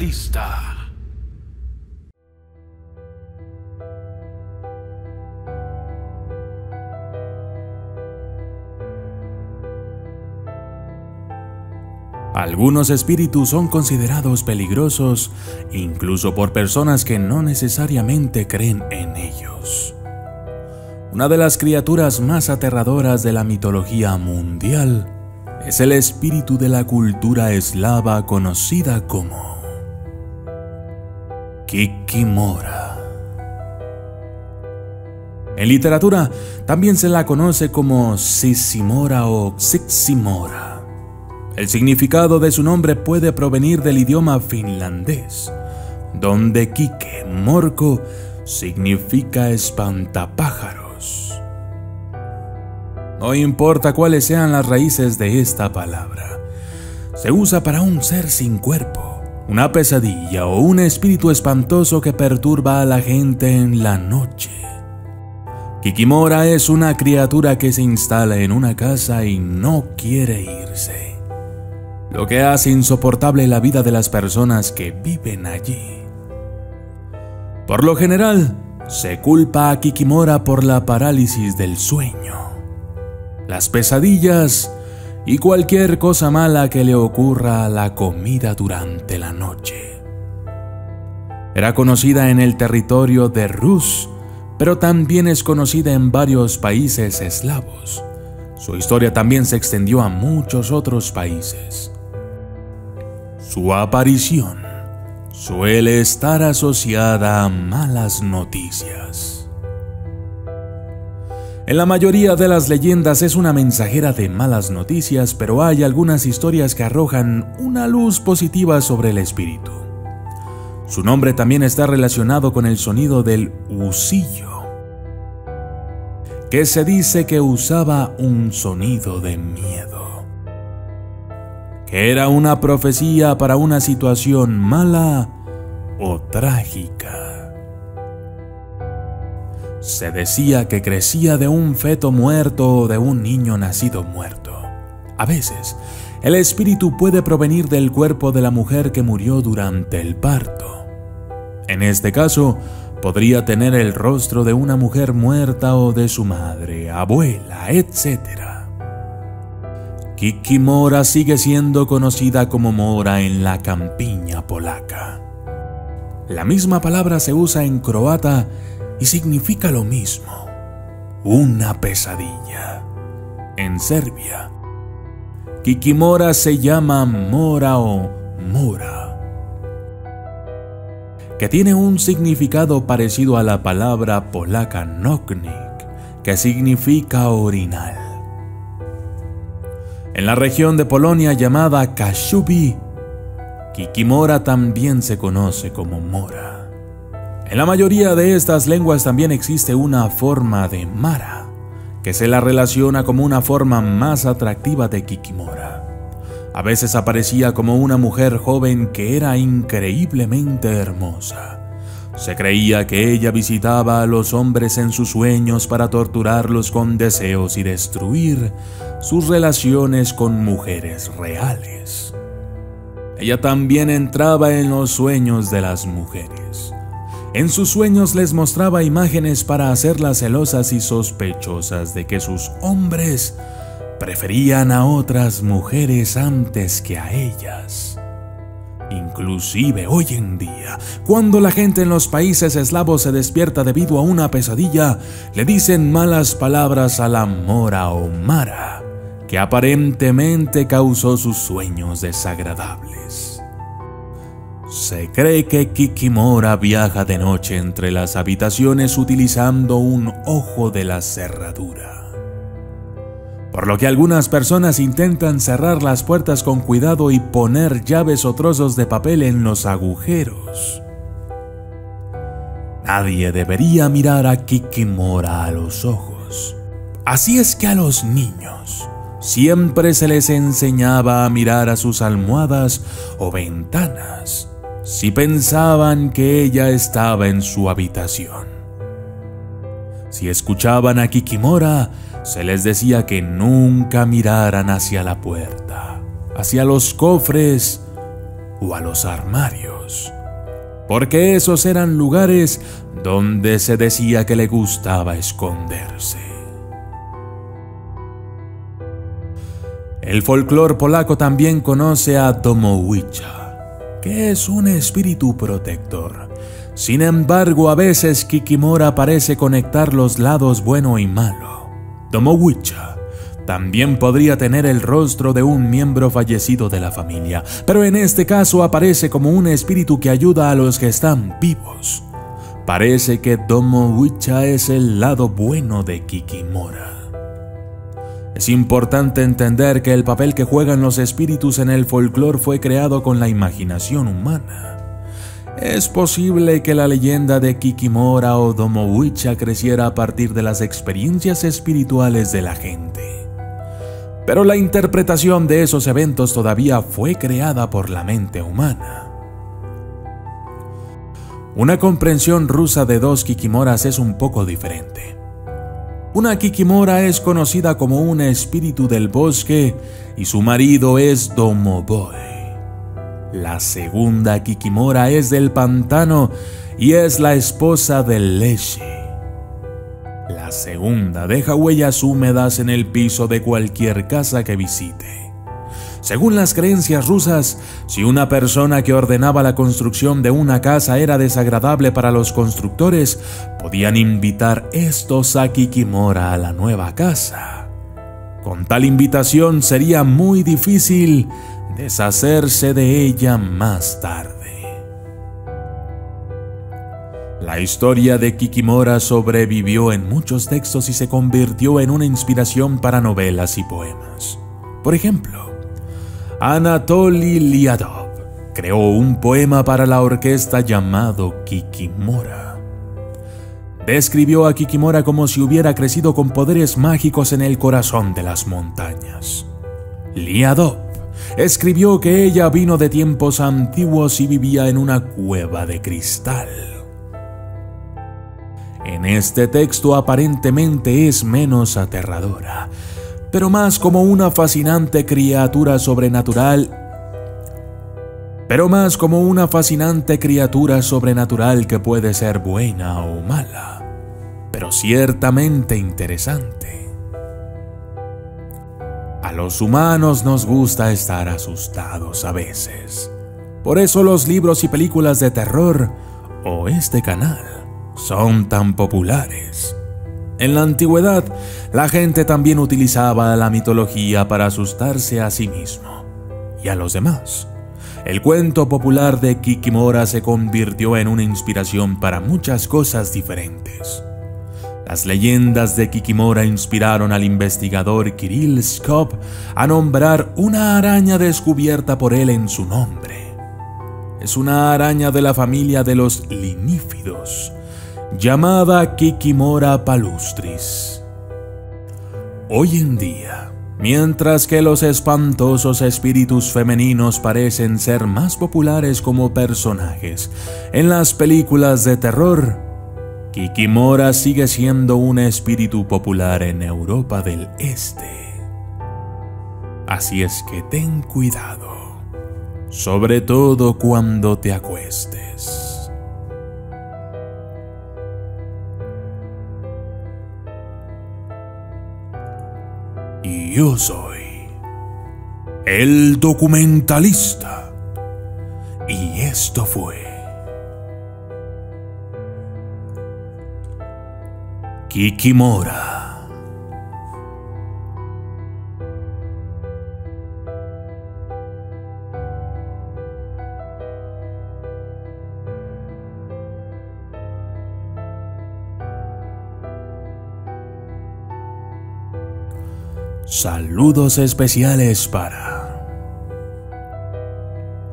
Mentalista. Algunos espíritus son considerados peligrosos incluso por personas que no necesariamente creen en ellos. Una de las criaturas más aterradoras de la mitología mundial es el espíritu de la cultura eslava conocida como Kikimora. En literatura también se la conoce como Sisimora o Xiximora. El significado de su nombre puede provenir del idioma finlandés, donde Kike, morco, significa espantapájaros. No importa cuáles sean las raíces de esta palabra, se usa para un ser sin cuerpo, una pesadilla o un espíritu espantoso que perturba a la gente en la noche. Kikimora es una criatura que se instala en una casa y no quiere irse, lo que hace insoportable la vida de las personas que viven allí. Por lo general, se culpa a Kikimora por la parálisis del sueño, las pesadillas y cualquier cosa mala que le ocurra a la comida durante la noche. Era conocida en el territorio de Rus, pero también es conocida en varios países eslavos. Su historia también se extendió a muchos otros países. Su aparición suele estar asociada a malas noticias. En la mayoría de las leyendas es una mensajera de malas noticias, pero hay algunas historias que arrojan una luz positiva sobre el espíritu. Su nombre también está relacionado con el sonido del husillo, que se dice que usaba un sonido de miedo, que era una profecía para una situación mala o trágica. Se decía que crecía de un feto muerto o de un niño nacido muerto. A veces, el espíritu puede provenir del cuerpo de la mujer que murió durante el parto. En este caso, podría tener el rostro de una mujer muerta o de su madre, abuela, etc. Kikimora sigue siendo conocida como Mora en la campiña polaca. La misma palabra se usa en croata y significa lo mismo, una pesadilla. En Serbia, Kikimora se llama Mora o Mora, que tiene un significado parecido a la palabra polaca nocnik, que significa orinal. En la región de Polonia llamada Kashubi, Kikimora también se conoce como Mora. En la mayoría de estas lenguas también existe una forma de Mara, que se la relaciona como una forma más atractiva de Kikimora. A veces aparecía como una mujer joven que era increíblemente hermosa. Se creía que ella visitaba a los hombres en sus sueños para torturarlos con deseos y destruir sus relaciones con mujeres reales. Ella también entraba en los sueños de las mujeres. En sus sueños les mostraba imágenes para hacerlas celosas y sospechosas de que sus hombres preferían a otras mujeres antes que a ellas. Inclusive hoy en día, cuando la gente en los países eslavos se despierta debido a una pesadilla, le dicen malas palabras a la Mora o Mara, que aparentemente causó sus sueños desagradables. Se cree que Kikimora viaja de noche entre las habitaciones utilizando un ojo de la cerradura, por lo que algunas personas intentan cerrar las puertas con cuidado y poner llaves o trozos de papel en los agujeros. Nadie debería mirar a Kikimora a los ojos. Así es que a los niños siempre se les enseñaba a mirar a sus almohadas o ventanas si pensaban que ella estaba en su habitación. Si escuchaban a Kikimora, se les decía que nunca miraran hacia la puerta, hacia los cofres o a los armarios, porque esos eran lugares donde se decía que le gustaba esconderse. El folclore polaco también conoce a Domowicha, que es un espíritu protector. Sin embargo, a veces Kikimora parece conectar los lados bueno y malo. Domowicha también podría tener el rostro de un miembro fallecido de la familia, pero en este caso aparece como un espíritu que ayuda a los que están vivos. Parece que Domowicha es el lado bueno de Kikimora. Es importante entender que el papel que juegan los espíritus en el folclore fue creado con la imaginación humana. Es posible que la leyenda de Kikimora o Domowicha creciera a partir de las experiencias espirituales de la gente, pero la interpretación de esos eventos todavía fue creada por la mente humana. Una comprensión rusa de dos Kikimoras es un poco diferente. Una Kikimora es conocida como un espíritu del bosque y su marido es Domoboy. La segunda Kikimora es del pantano y es la esposa del Leshy. La segunda deja huellas húmedas en el piso de cualquier casa que visite. Según las creencias rusas, si una persona que ordenaba la construcción de una casa era desagradable para los constructores, podían invitar estos a Kikimora a la nueva casa. Con tal invitación sería muy difícil deshacerse de ella más tarde. La historia de Kikimora sobrevivió en muchos textos y se convirtió en una inspiración para novelas y poemas. Por ejemplo, Anatoly Liadov creó un poema para la orquesta llamado Kikimora. Describió a Kikimora como si hubiera crecido con poderes mágicos en el corazón de las montañas. Liadov escribió que ella vino de tiempos antiguos y vivía en una cueva de cristal. En este texto aparentemente es menos aterradora, pero más como una fascinante criatura sobrenatural. Que puede ser buena o mala, pero ciertamente interesante. A los humanos nos gusta estar asustados a veces. Por eso los libros y películas de terror o este canal son tan populares. En la antigüedad, la gente también utilizaba la mitología para asustarse a sí mismo y a los demás. El cuento popular de Kikimora se convirtió en una inspiración para muchas cosas diferentes. Las leyendas de Kikimora inspiraron al investigador Kirill Skov a nombrar una araña descubierta por él en su nombre. Es una araña de la familia de los linífidos, llamada Kikimora palustris. Hoy en día, mientras que los espantosos espíritus femeninos parecen ser más populares como personajes en las películas de terror, Kikimora sigue siendo un espíritu popular en Europa del Este. Así es que ten cuidado, sobre todo cuando te acuestes. Y yo soy el documentalista. Y esto fue Kikimora. Saludos especiales para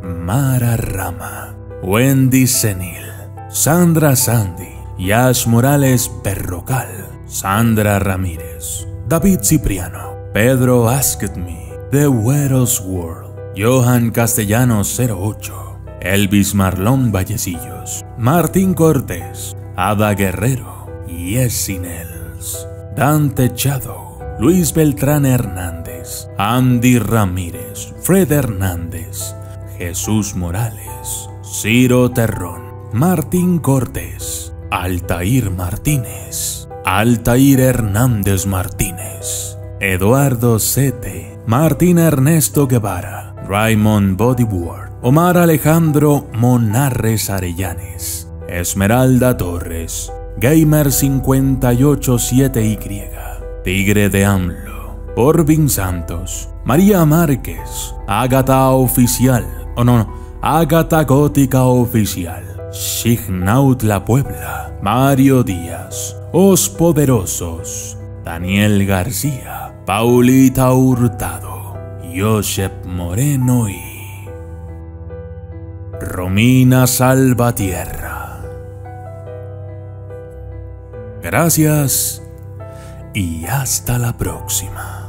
Mara Rama, Wendy Senil, Sandra Sandy, Yash Morales Berrocal, Sandra Ramírez, David Cipriano, Pedro Asked Me, The Weros World, Johan Castellanos 08, Elvis Marlón Vallecillos, Martín Cortés, Ada Guerrero, Yessi Nels, Dante Chado, Luis Beltrán Hernández, Andy Ramírez, Fred Hernández, Jesús Morales, Ciro Terrón, Martín Cortés, Altair Martínez, Altair Hernández Martínez, Eduardo Sete, Martín Ernesto Guevara, Raymond Bodyboard, Omar Alejandro Monarres Arellanes, Esmeralda Torres, Gamer 587Y, Tigre de AMLO, Orvin Santos, María Márquez, Ágata Oficial, Ágata Gótica Oficial, Signaut La Puebla, Mario Díaz, Os Poderosos, Daniel García, Paulita Hurtado, Josep Moreno y Romina Salvatierra. Gracias y hasta la próxima.